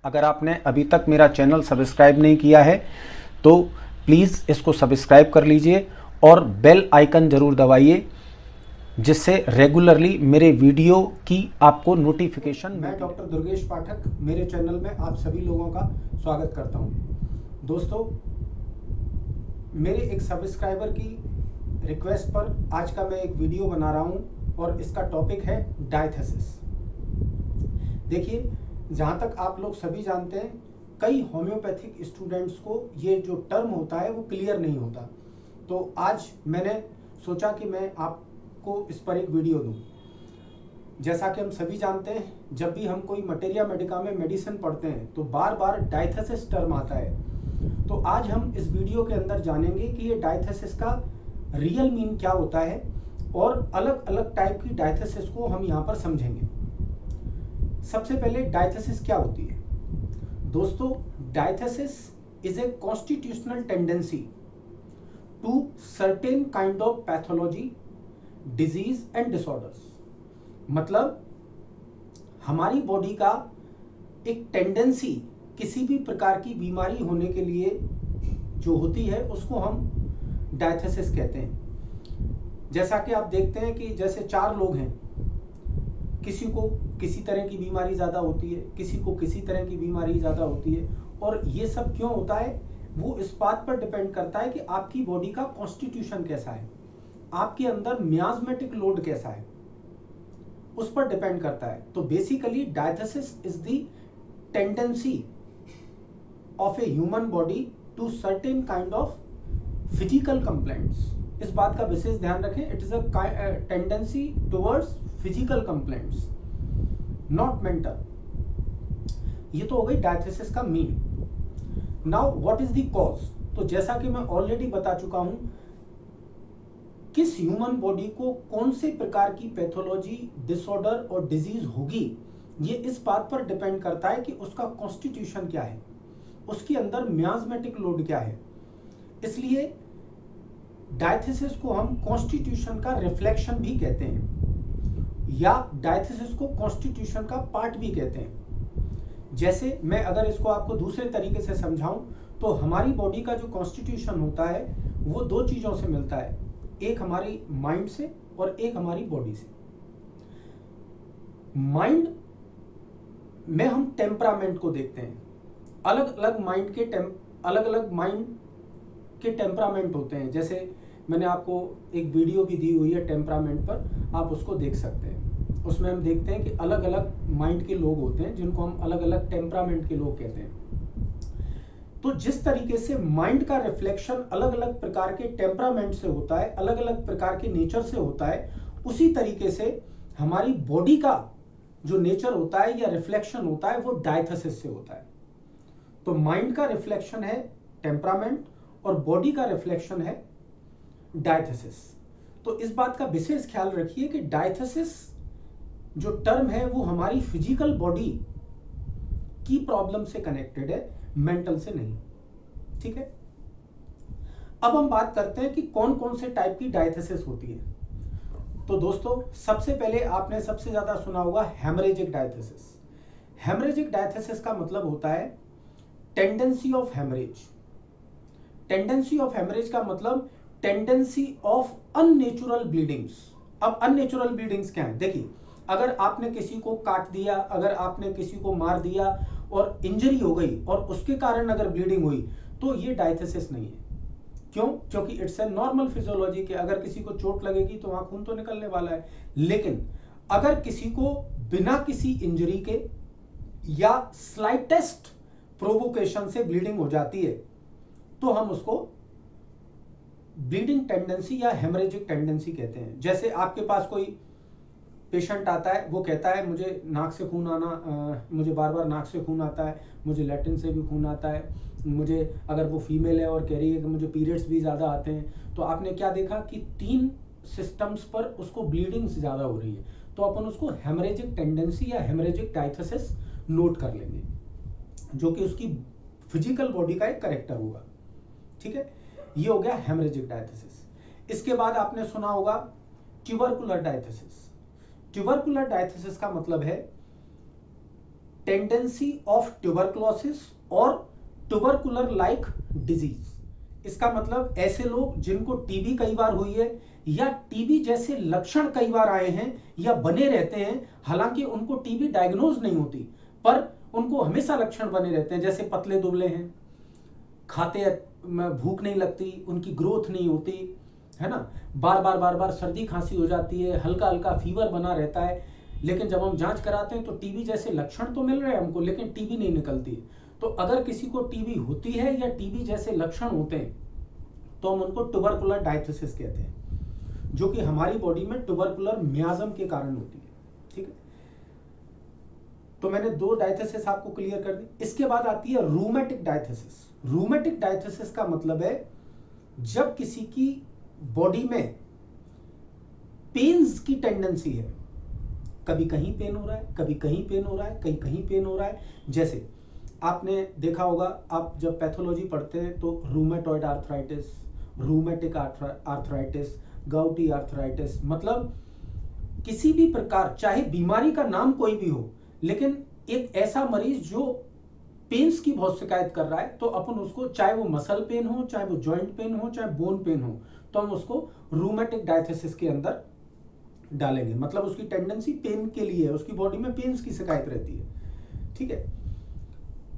अगर आपने अभी तक मेरा चैनल सब्सक्राइब नहीं किया है तो प्लीज़ इसको सब्सक्राइब कर लीजिए और बेल आइकन ज़रूर दबाइए, जिससे रेगुलरली मेरे वीडियो की आपको नोटिफिकेशन। मैं डॉक्टर दुर्गेश पाठक, मेरे चैनल में आप सभी लोगों का स्वागत करता हूं। दोस्तों, मेरे एक सब्सक्राइबर की रिक्वेस्ट पर आज का मैं एक वीडियो बना रहा हूं और इसका टॉपिक है डायथेसिस। देखिए, जहां तक आप लोग सभी जानते हैं, कई होम्योपैथिक स्टूडेंट्स को ये जो टर्म होता है वो क्लियर नहीं होता। तो आज मैंने सोचा कि मैं आपको इस पर एक वीडियो दूं। जैसा कि हम सभी जानते हैं, जब भी हम कोई मटेरिया मेडिका में मेडिसिन पढ़ते हैं तो बार बार डायथेसिस टर्म आता है। तो आज हम इस वीडियो के अंदर जानेंगे कि ये डायथेसिस का रियल मीन क्या होता है और अलग अलग टाइप की डायथेसिस को हम यहाँ पर समझेंगे। सबसे पहले डायथेसिस क्या होती है? दोस्तों, diathesis is a constitutional tendency to certain kind of pathology, disease and disorders. मतलब हमारी बॉडी का एक टेंडेंसी किसी भी प्रकार की बीमारी होने के लिए जो होती है उसको हम डायथेसिस कहते हैं। जैसा कि आप देखते हैं कि जैसे 4 लोग हैं, किसी को किसी तरह की बीमारी ज़्यादा होती है, किसी को किसी तरह की बीमारी ज़्यादा होती है। और ये सब क्यों होता है, वो इस बात पर डिपेंड करता है कि आपकी बॉडी का कॉन्स्टिट्यूशन कैसा है, आपके अंदर मियाज्मेटिक लोड कैसा है, उस पर डिपेंड करता है। तो basically diathesis is the tendency of a human body to certain kind of physical complaints. इस बात का विशेष ध्यान रखें, it is a tendency towards physical complaints, not mental. ये तो हो गई डायथेसिस का mean. Now what is the cause? तो जैसा कि मैं ऑलरेडी बता चुका हूं, किस ह्यूमन बॉडी को कौन से प्रकार की पैथोलॉजी, डिसऑर्डर और डिजीज होगी, ये इस बात पर डिपेंड करता है कि उसका कॉन्स्टिट्यूशन क्या है, उसके अंदर मियाज्मेटिक लोड क्या है। इसलिए डायथेसिस को हम कॉन्स्टिट्यूशन का रिफ्लेक्शन भी कहते हैं, या डायथेसिस को कॉन्स्टिट्यूशन का पार्ट भी कहते हैं। जैसे मैं अगर इसको आपको दूसरे तरीके से समझाऊं तो हमारी बॉडी का जो कॉन्स्टिट्यूशन होता है वो 2 चीजों से मिलता है, एक हमारी माइंड से और एक हमारी बॉडी से। माइंड में हम टेम्परामेंट को देखते हैं। अलग अलग माइंड के टेम्परामेंट होते हैं। जैसे मैंने आपको एक वीडियो भी दी हुई है टेम्परामेंट पर, आप उसको देख सकते हैं। उसमें हम देखते हैं कि अलग अलग माइंड के लोग होते हैं जिनको हम अलग अलग टेम्परामेंट के लोग कहते हैं। तो जिस तरीके से माइंड का रिफ्लेक्शन अलग अलग प्रकार के टेम्परामेंट से होता है, अलग अलग प्रकार के नेचर से होता है, उसी तरीके से हमारी बॉडी का जो नेचर होता है या रिफ्लेक्शन होता है वो डायथेसिस से होता है। तो माइंड का रिफ्लेक्शन है टेम्परामेंट और बॉडी का रिफ्लेक्शन है डायथेसिस। तो इस बात का विशेष ख्याल रखिए कि डायथेसिस जो टर्म है वो हमारी फिजिकल बॉडी की प्रॉब्लम से कनेक्टेड है, मेंटल से नहीं। ठीक है, अब हम बात करते हैं कि कौन कौन से टाइप की डायथेसिस होती है। तो दोस्तों, सबसे पहले आपने सबसे ज्यादा सुना होगा हेमरेजिक डायथेसिस। हेमरेजिक डायथेसिस का मतलब होता है tendency of haemorrhage. Tendency of haemorrhage का मतलब टेंडेंसी ऑफ अननेचुरल ब्लीडिंग्स। अब अननेचुरल ब्लीडिंग्स क्या है? देखिए, अगर आपने किसी को काट दिया, अगर आपने किसी को मार दिया और इंजरी हो गई और उसके कारण अगर ब्लीडिंग हुई तो ये डायथेसिस नहीं है। क्यों? क्योंकि इट्स ए नॉर्मल फिजियोलॉजी के अगर किसी को चोट लगेगी तो वहां खून तो निकलने वाला है। लेकिन अगर किसी को बिना किसी इंजरी के या स्लाइटेस्ट प्रोवोकेशन से ब्लीडिंग हो जाती है तो हम उसको ब्लीडिंग टेंडेंसी या हेमरेजिक टेंडेंसी कहते हैं। जैसे आपके पास कोई पेशेंट आता है, वो कहता है मुझे नाक से खून आना, मुझे बार बार नाक से खून आता है, मुझे लैट्रिन से भी खून आता है, मुझे, अगर वो फीमेल है और कह रही है कि मुझे पीरियड्स भी ज़्यादा आते हैं, तो आपने क्या देखा कि 3 सिस्टम्स पर उसको ब्लीडिंग ज़्यादा हो रही है, तो अपन उसको हेमरेजिक टेंडेंसी या हेमरेजिक डायथेसिस नोट कर लेंगे, जो कि उसकी फिजिकल बॉडी का एक करेक्टर होगा। ठीक है, ये हो गया हेमरेजिक डायथेसिस। इसके बाद आपने सुना होगा ट्यूबरकुलर डायथेसिस। ट्यूबरकुलर डायथेसिस का मतलब है टेंडेंसी ऑफ ट्यूबरकुलोसिस और ट्यूबरकुलर लाइक डिजीज। इसका मतलब ऐसे लोग जिनको टीबी कई बार हुई है या टीबी जैसे लक्षण कई बार आए हैं या बने रहते हैं, हालांकि उनको टीबी डायग्नोज नहीं होती पर उनको हमेशा लक्षण बने रहते हैं, जैसे पतले दुबले हैं, खाते भूख नहीं लगती, उनकी ग्रोथ नहीं होती है ना, बार बार सर्दी खांसी हो जाती है, हल्का हल्का फीवर बना रहता है, लेकिन जब हम जांच कराते हैं तो टीबी जैसे लक्षण तो मिल रहे हैं हमको, लेकिन टीबी नहीं निकलती। तो अगर किसी को टीबी होती है या टीबी जैसे लक्षण होते हैं तो हम उनको ट्यूबरकुलर डायथिसिस कहते हैं, जो कि हमारी बॉडी में ट्यूबरकुलर मियाज्म के कारण होती है। ठीक है, तो मैंने 2 डायथिसिस आपको क्लियर कर दी। इसके बाद आती है रूमेटिक डायथिसिस। रूमेटिक डायथिसिस का मतलब है जब किसी की बॉडी में पेन्स की टेंडेंसी है, कभी कहीं पेन हो रहा है, कभी कहीं पेन हो रहा है, कहीं पेन हो रहा है। जैसे आपने देखा होगा, आप जब पैथोलॉजी पढ़ते हैं तो rheumatoid arthritis, rheumatic arthritis, गाउटी arthritis, मतलब किसी भी प्रकार, चाहे बीमारी का नाम कोई भी हो, लेकिन एक ऐसा मरीज जो पेन्स की बहुत शिकायत कर रहा है, तो अपन उसको, चाहे वो मसल पेन हो, चाहे वो जॉइंट पेन हो, चाहे बोन पेन हो, तो हम उसको रूमेटिक डायथिसिस के अंदर डालेंगे। मतलब उसकी टेंडेंसी पेन के लिए है, उसकी बॉडी में पेन्स की शिकायत रहती है। ठीक है,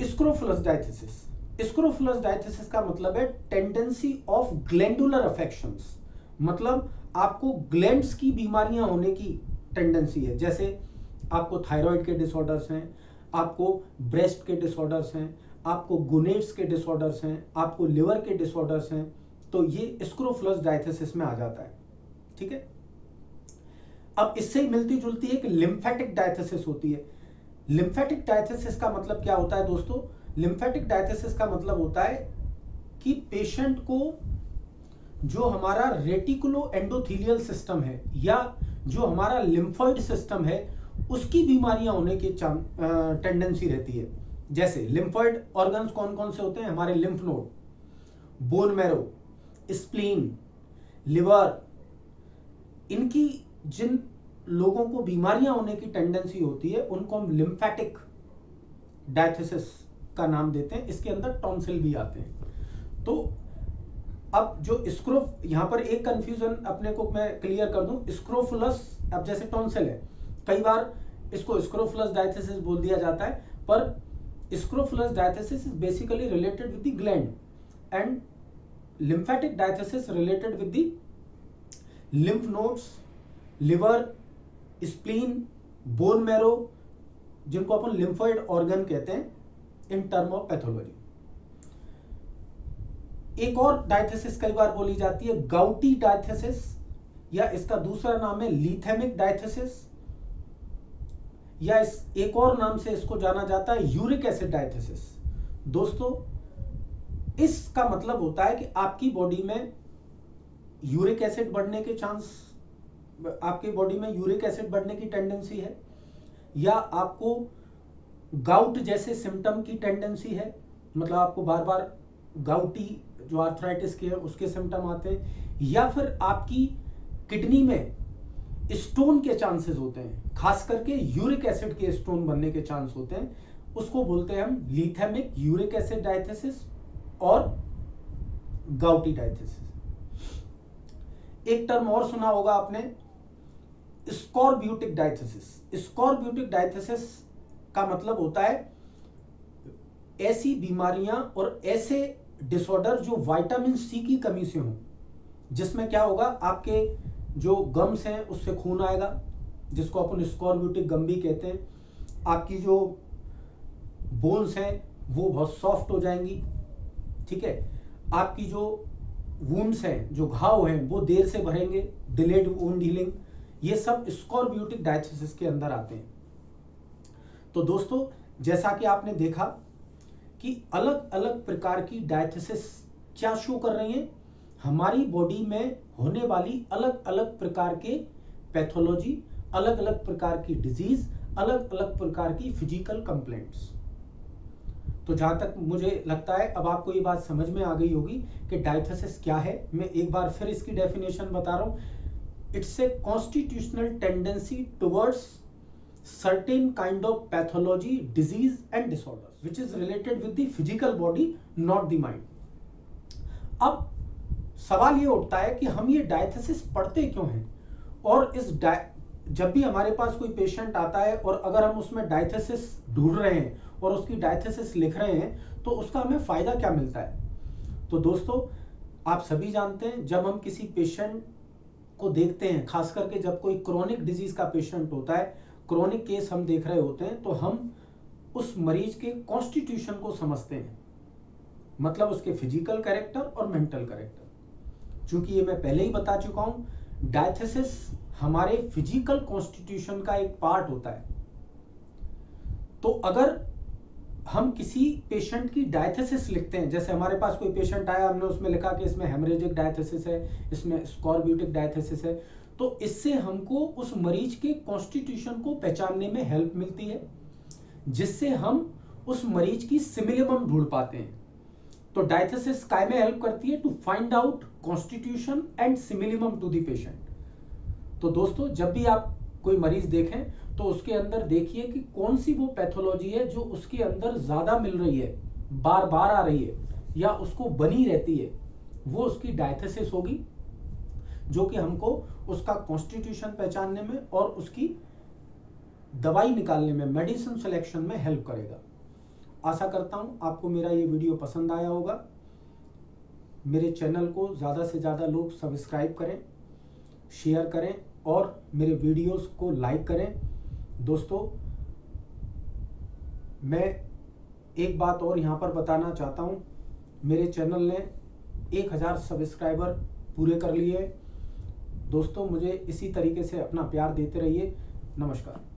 स्क्रोफुलस डायथिसिस। स्क्रोफुलस डायथिसिस का मतलब है टेंडेंसी ऑफ ग्लैंडुलर अफेक्शंस, मतलब आपको ग्लैंड्स की बीमारियां होने की टेंडेंसी है। जैसे आपको थायराइड के डिसऑर्डर्स हैं, आपको ब्रेस्ट के डिसऑर्डर्स हैं, आपको गोनेड्स के डिसऑर्डर्स हैं, आपको लिवर के डिसऑर्डर्स हैं, तो ये स्क्रोफुलस डायथिसिस में आ जाता है। ठीक है, अब इससे ही मिलती जुलती एक लिम्फेटिक डायथिसिस होती है। लिम्फेटिक डायथिसिस का मतलब क्या होता है दोस्तों? लिम्फेटिक डायथिसिस का मतलब होता है कि पेशेंट को जो हमारा रेटिकुलो एंडोथीलियल सिस्टम है या जो हमारा लिम्फोइड सिस्टम है उसकी बीमारियां होने की टेंडेंसी रहती है। जैसे लिम्फोइड ऑर्गन्स कौन कौन से होते हैं? हमारे lymph node, bone marrow, spleen, liver, इनकी जिन लोगों को बीमारियां होने की टेंडेंसी होती है उनको हम लिम्फेटिक डायथिसिस का नाम देते हैं। इसके अंदर टॉन्सिल भी आते हैं। तो अब जो यहां पर एक कंफ्यूजन अपने को मैं क्लियर कर दूं, स्क्रोफुलस, अब जैसे टॉन्सिल है, कई बार इसको स्क्रोफुलस डायथिसिस बोल दिया जाता है, पर scrofulous diathesis is basically related with the gland and lymphatic diathesis related with the lymph nodes, liver, spleen, bone marrow, जिनको अपन लिम्फोइड ऑर्गन कहते हैं इन टर्म ऑफ पैथोलॉजी। एक और डायथिसिस कई बार बोली जाती है गाउटी डायथिसिस, या इसका दूसरा नाम है लीथेमिक डायथिसिस, या इस एक और नाम से इसको जाना जाता है यूरिक एसिड डायथिसिस। दोस्तों, इसका मतलब होता है कि आपकी बॉडी में यूरिक एसिड बढ़ने के चांस, आपकी बॉडी में यूरिक एसिड बढ़ने की टेंडेंसी है, या आपको गाउट जैसे सिम्टम की टेंडेंसी है, मतलब आपको बार बार गाउटी जो आर्थराइटिस के है उसके सिम्टम आते हैं, या फिर आपकी किडनी में स्टोन के चांसेस होते हैं, खास करके यूरिक एसिड के स्टोन बनने के चांस होते हैं, उसको बोलते हैं हम लीथेमिक यूरिक एसिड डायथिसिस और गाउटी डायथिसिस। एक टर्म और सुना होगा आपने, स्कॉर्ब्यूटिक डायथिसिस। स्कॉर्ब्यूटिक डायथिसिस का मतलब होता है ऐसी बीमारियां और ऐसे डिसऑर्डर जो विटामिन सी की कमी से हों, जिसमें क्या होगा, आपके जो गम्स हैं उससे खून आएगा, जिसको अपन स्कॉर्ब्यूटिक गम भी कहते हैं, आपकी जो बोन्स हैं वो बहुत सॉफ्ट हो जाएंगी, ठीक है, आपकी जो वुंड्स हैं, जो घाव हैं, वो देर से भरेंगे, डिलेड वुंड हीलिंग, ये सब स्कॉर्ब्यूटिक डायथिसिस के अंदर आते हैं। तो दोस्तों, जैसा कि आपने देखा कि अलग अलग प्रकार की डायथिसिस क्या शो कर रही हैं, हमारी बॉडी में होने वाली अलग अलग प्रकार के पैथोलॉजी, अलग अलग प्रकार की डिजीज, अलग अलग प्रकार की फिजिकल कंप्लेंट्स। तो जहां तक मुझे लगता है अब आपको ये बात समझ में आ गई होगी कि डायथिसिस क्या है। मैं एक बार फिर इसकी डेफिनेशन बता रहा हूं। It's a constitutional tendency towards certain kind of pathology, disease and disorders which is related with the physical body, not the mind. अब सवाल ये उठता है कि हम ये डायथेसिस पढ़ते क्यों हैं, और जब भी हमारे पास कोई पेशेंट आता है और अगर हम उसमें डायथेसिस ढूंढ रहे हैं और उसकी डायथेसिस लिख रहे हैं तो उसका हमें फायदा क्या मिलता है। तो दोस्तों, आप सभी जानते हैं जब हम किसी पेशेंट को देखते हैं, खास करके जब कोई क्रोनिक डिजीज का पेशेंट होता है, क्रोनिक केस हम देख रहे होते हैं, तो हम उस मरीज के कॉन्स्टिट्यूशन को समझते हैं, मतलब उसके फिजिकल कैरेक्टर और मेंटल कैरेक्टर। चूंकि ये मैं पहले ही बता चुका हूं, डायथेसिस हमारे फिजिकल कॉन्स्टिट्यूशन का एक पार्ट होता है। तो अगर हम किसी पेशेंट की डायथेसिस लिखते हैं, जैसे हमारे पास कोई पेशेंट आया, हमने उसमें लिखा कि इसमें हेमरेजिक डायथेसिस है, इसमें स्कॉर्ब्यूटिक डायथेसिस है, तो इससे हमको उस मरीज के कॉन्स्टिट्यूशन को पहचानने में हेल्प मिलती है, जिससे हम उस मरीज की सिमिलियम ढूंढ पाते हैं। तो डायथेसिस काय में हेल्प करती है? To find out constitution and similimum to the patient. तो दोस्तों, जब भी आप कोई मरीज देखें तो उसके अंदर देखिए कि कौन सी वो पैथोलॉजी है जो उसके अंदर ज्यादा मिल रही है, बार बार आ रही है या उसको बनी रहती है, वो उसकी डायथेसिस होगी, जो कि हमको उसका कॉन्स्टिट्यूशन पहचानने में और उसकी दवाई निकालने में, मेडिसिन सिलेक्शन में हेल्प करेगा। आशा करता हूं आपको मेरा ये वीडियो पसंद आया होगा। मेरे चैनल को ज्यादा से ज्यादा लोग सब्सक्राइब करें, शेयर करें और मेरे वीडियोस को लाइक करें। दोस्तों, मैं एक बात और यहां पर बताना चाहता हूं, मेरे चैनल ने 1000 सब्सक्राइबर पूरे कर लिए। दोस्तों, मुझे इसी तरीके से अपना प्यार देते रहिए। नमस्कार।